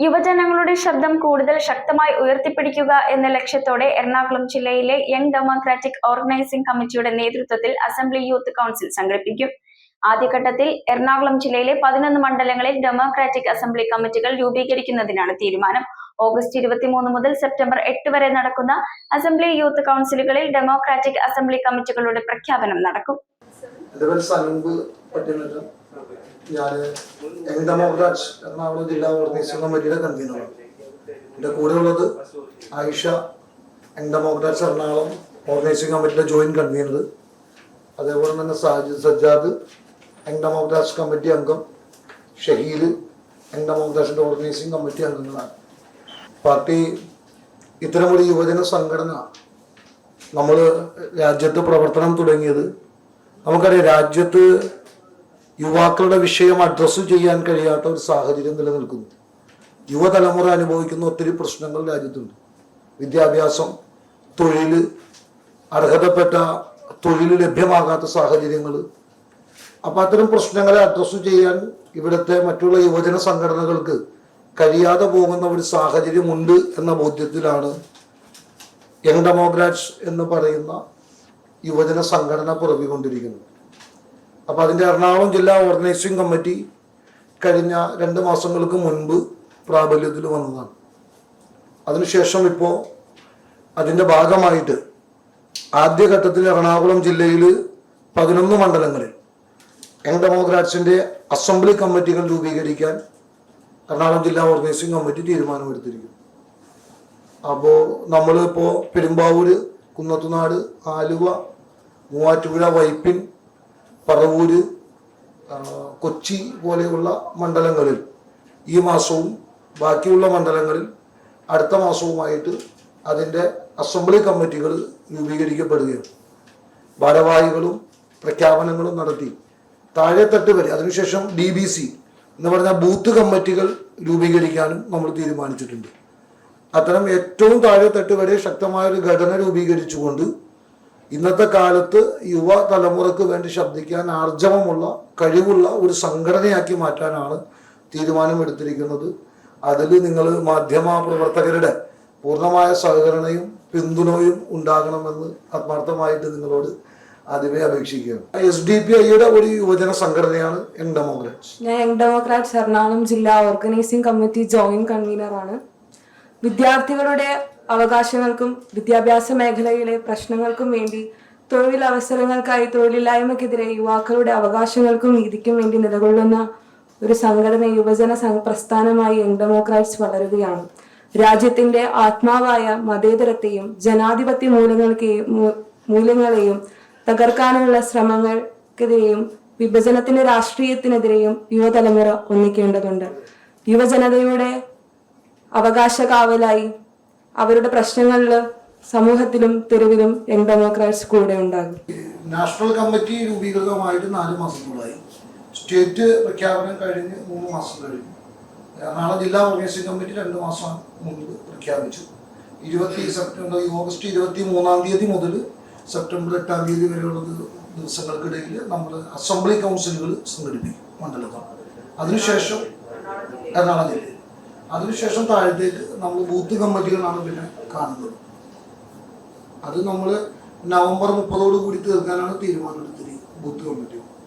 യുവജനങ്ങളുടെ ശബ്ദം കൂടുതൽ ശക്തമായി ഉയർത്തിപ്പിടിക്കുക എന്ന ലക്ഷ്യത്തോടെ എറണാകുളം ജില്ലയിലെ യങ് ഡെമോക്രാറ്റിക് ഓർഗനൈസിംഗ് കമ്മിറ്റിയുടെ നേതൃത്വത്തിൽ അസംബ്ലി യൂത്ത് കൗൺസിൽ സംഘടിപ്പിക്കും. ആദ്യഘട്ടത്തിൽ എറണാകുളം ജില്ലയിലെ 11 മണ്ഡലങ്ങളിൽ ഡെമോക്രാറ്റിക് അസംബ്ലി കമ്മിറ്റികൾ രൂപീകരിക്കുന്നതിനാണ് തീരുമാനം. ഓഗസ്റ്റ് 23 മുതൽ സെപ്റ്റംബർ 8 വരെ നടക്കുന്ന അസംബ്ലി യൂത്ത് കൗൺസിലുകളിൽ ഡെമോക്രാറ്റിക് അസംബ്ലി കമ്മിറ്റികളുടെ പ്രഖ്യാപനം നടക്കും. ഞാൻ യങ് ഡെമോക്രാറ്റ്സ് എറണാകുളം ജില്ലാ ഓർഗനൈസിംഗ് കമ്മിറ്റിയുടെ കൺവീനറാണ്. എൻ്റെ കൂടെയുള്ളത് Aisha, young democrats Ernakulam organising കമ്മിറ്റിയുടെ ജോയിന്റ് കൺവീനർ. അതേപോലെ തന്നെ സജ്ജാദ്, യങ് ഡെമോക്രാറ്റ്സ് കമ്മിറ്റി അംഗം. ഷഹീദ്, യങ് ഡെമോക്രാറ്റ്സിൻ്റെ ഓർഗനൈസിംഗ് കമ്മിറ്റി അംഗങ്ങളാണ്. പാർട്ടി ഇത്തരമൊരു യുവജന സംഘടന നമ്മൾ രാജ്യത്ത് പ്രവർത്തനം തുടങ്ങിയത്, നമുക്കറിയാം രാജ്യത്ത് യുവാക്കളുടെ വിഷയം അഡ്രസ്സ് ചെയ്യാൻ കഴിയാത്ത ഒരു സാഹചര്യം നിലനിൽക്കുന്നു. യുവതലമുറ അനുഭവിക്കുന്ന ഒത്തിരി പ്രശ്നങ്ങൾ രാജ്യത്തുണ്ട്. വിദ്യാഭ്യാസം, തൊഴിൽ, അർഹതപ്പെട്ട തൊഴിൽ ലഭ്യമാകാത്ത സാഹചര്യങ്ങൾ. അപ്പം അത്തരം പ്രശ്നങ്ങളെ അഡ്രസ്സ് ചെയ്യാൻ ഇവിടുത്തെ മറ്റുള്ള യുവജന സംഘടനകൾക്ക് കഴിയാതെ പോകുന്ന ഒരു സാഹചര്യമുണ്ട് എന്ന ബോധ്യത്തിലാണ് യങ് ഡെമോക്രാറ്റ്സ് എന്ന് പറയുന്ന യുവജന സംഘടന പിറവിക്കൊണ്ടിരിക്കുന്നത്. അപ്പോൾ അതിൻ്റെ എറണാകുളം ജില്ലാ ഓർഗനൈസിംഗ് കമ്മിറ്റി കഴിഞ്ഞ 2 മാസങ്ങൾക്ക് മുൻപ് പ്രാബല്യത്തിൽ വന്നതാണ്. അതിനുശേഷം ഇപ്പോൾ അതിൻ്റെ ഭാഗമായിട്ട് ആദ്യഘട്ടത്തിൽ എറണാകുളം ജില്ലയിൽ 11 മണ്ഡലങ്ങളിൽ യങ് ഡെമോക്രാറ്റ്സിൻ്റെ അസംബ്ലി കമ്മിറ്റികൾ രൂപീകരിക്കാൻ എറണാകുളം ജില്ലാ ഓർഗനൈസിംഗ് കമ്മിറ്റി തീരുമാനമെടുത്തിരിക്കുന്നു. അപ്പോൾ നമ്മളിപ്പോൾ പെരുമ്പാവൂർ, കുന്നത്തുനാട്, ആലുവ, മൂവാറ്റുപുഴ, വൈപ്പിൻ, പറവൂര്, കൊച്ചി പോലെയുള്ള മണ്ഡലങ്ങളിൽ ഈ മാസവും ബാക്കിയുള്ള മണ്ഡലങ്ങളിൽ അടുത്ത മാസവുമായിട്ട് അതിൻ്റെ അസംബ്ലി കമ്മിറ്റികൾ രൂപീകരിക്കപ്പെടുകയാണ്. ഭാരവാഹികളും പ്രഖ്യാപനങ്ങളും നടത്തി താഴെത്തട്ട് വരെ, അതിനുശേഷം DBC എന്ന് പറഞ്ഞ ബൂത്ത് കമ്മിറ്റികൾ രൂപീകരിക്കാനും നമ്മൾ തീരുമാനിച്ചിട്ടുണ്ട്. അത്തരം ഏറ്റവും താഴെത്തട്ട് വരെ ശക്തമായൊരു ഘടന രൂപീകരിച്ചുകൊണ്ട് ഇന്നത്തെ കാലത്ത് യുവ തലമുറക്ക് വേണ്ടി ശബ്ദിക്കാൻ ആർജവമുള്ള, കഴിവുള്ള ഒരു സംഘടനയാക്കി മാറ്റാനാണ് തീരുമാനമെടുത്തിരിക്കുന്നത്. അതിൽ നിങ്ങൾ മാധ്യമ പ്രവർത്തകരുടെ പൂർണ്ണമായ സഹകരണയും പിന്തുണയും ഉണ്ടാകണമെന്ന് ആത്മാർത്ഥമായിട്ട് നിങ്ങളോട് ആദ്യമേ അപേക്ഷിക്കുകയാണ്. SDPIയുടെ ഒരു യുവജന സംഘടനയാണ് യങ് ഡെമോക്രാറ്റ്സ്. ഞാൻ യങ് ഡെമോക്രാറ്റ്സ് എറണാകുളം ജില്ലാ ഓർഗനൈസിംഗ് കമ്മിറ്റി ജോയിന്റ് കൺവീനറാണ്. വിദ്യാർത്ഥികളുടെ അവകാശങ്ങൾക്കും വിദ്യാഭ്യാസ മേഖലയിലെ പ്രശ്നങ്ങൾക്കും വേണ്ടി, തൊഴിലവസരങ്ങൾക്കായി, തൊഴിലില്ലായ്മയ്ക്കെതിരെ യുവാക്കളുടെ അവകാശങ്ങൾക്കും നീതിക്കും വേണ്ടി നിലകൊള്ളുന്ന ഒരു സംഘടന, യുവജന പ്രസ്ഥാനമായി യങ് ഡെമോക്രാറ്റ്സ് വളരുകയാണ്. രാജ്യത്തിന്റെ ആത്മാവായ മതേതരത്തെയും ജനാധിപത്യ മൂല്യങ്ങളെയും തകർക്കാനുള്ള ശ്രമങ്ങൾക്കെതിരെയും വിഭജനത്തിന്റെ രാഷ്ട്രീയത്തിനെതിരെയും യുവതലമുറ ഒന്നിക്കേണ്ടതുണ്ട്. യുവജനതയുടെ അവകാശ കാവലായി അവരുടെ പ്രശ്നങ്ങളിൽ സമൂഹത്തിലും തെരുവിലും യങ് ഡെമോക്രാറ്റ്സ് കൂടെ ഉണ്ടാകും. നാഷണൽ കമ്മിറ്റി രൂപീകൃതമായിട്ട് 4 മാസത്തോളായി. സ്റ്റേറ്റ് പ്രഖ്യാപനം കഴിഞ്ഞ് 3 മാസം കഴിഞ്ഞു. എറണാകുളം ജില്ലാ ഓർഗനൈസിംഗ് കമ്മിറ്റി 2 മാസം മുൻപ് പ്രഖ്യാപിച്ചു. ഓഗസ്റ്റ് 23-ാം തീയതി മുതൽ സെപ്റ്റംബർ 8-ാം തീയതി വരെയുള്ള ദിവസങ്ങൾക്കിടയിൽ നമ്മൾ അസംബ്ലി കൗൺസിലുകൾ സംഘടിപ്പിക്കും മണ്ഡലത്തിൽ. അതിനുശേഷം എറണാകുളം ജില്ലയിൽ, അതിനുശേഷം താഴത്തേക്ക് നമ്മൾ ബൂത്ത് കമ്മിറ്റികളാണ് പിന്നെ കാണുന്നത്. അത് നമ്മൾ നവംബർ 30 തീർക്കാനാണ് തീരുമാനമെടുത്തിരിക്കുന്നത്. Booth committee